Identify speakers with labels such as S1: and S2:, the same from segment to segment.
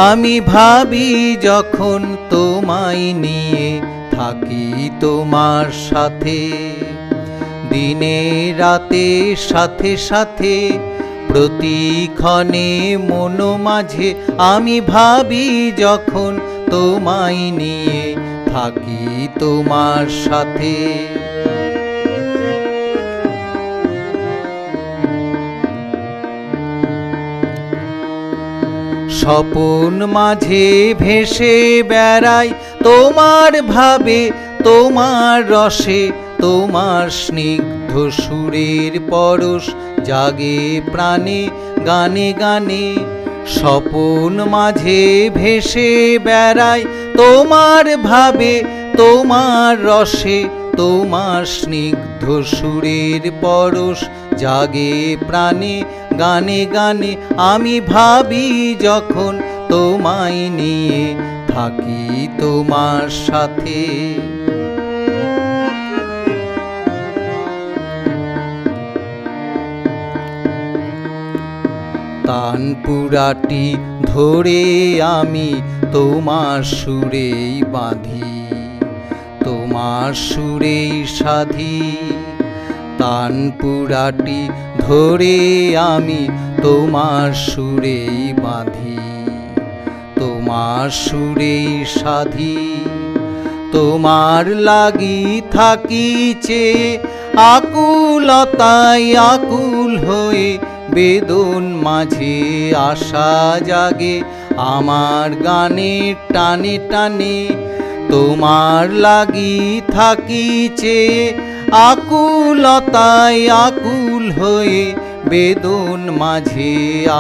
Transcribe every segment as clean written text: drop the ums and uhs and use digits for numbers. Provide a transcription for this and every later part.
S1: আমি ভাবি যখন তোমায় নিয়ে থাকি তোমার সাথে, দিনে রাতে সাথে সাথে প্রতিক্ষণে মন মাঝে আমি ভাবি যখন তোমায় নিয়ে থাকি তোমার সাথে। স্বপন মাঝে ভেসে বেড়াই তোমার ভাবে, তোমার রসে, তোমার স্নিগ্ধ সুরের পরশ জাগে প্রাণে গানে গানে। স্বপন মাঝে ভেসে বেড়াই তোমার ভাবে, তোমার রসে, তোমার স্নিগ্ধ সুরের পরশ জাগে প্রাণে গানে গানে। আমি ভাবি যখন তোমায় নিয়ে থাকি তোমার সাথে। তানপুরাটি ধরে আমি তোমার সুরেই বাঁধি, তোমার সুরেই সাধি। তানপুরাটি ধরে আমি তোমার সুরেই বাঁধি, তোমার সুরেই সাধি। তোমার লাগি থাকিছে আকুলতায় আকুল হয়ে, বেদন মাঝে আশা জাগে আমার গানের টানে টানে। তোমার লাগি থাকিছে আকুলতায় আকুল হয়ে, বেদন মাঝে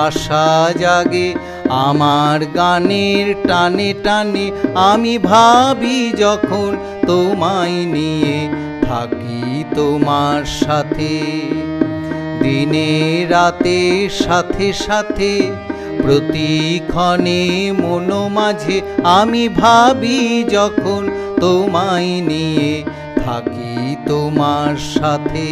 S1: আশা জাগে আমার গানের টানে টানে। আমি ভাবি যখন তোমায় নিয়ে থাকি তোমার সাথে, দিনে রাতে সাথে সাথে প্রতিক্ষণে মন মাঝে আমি ভাবি যখন তোমায় নিয়ে থাকি তোমার সাথে।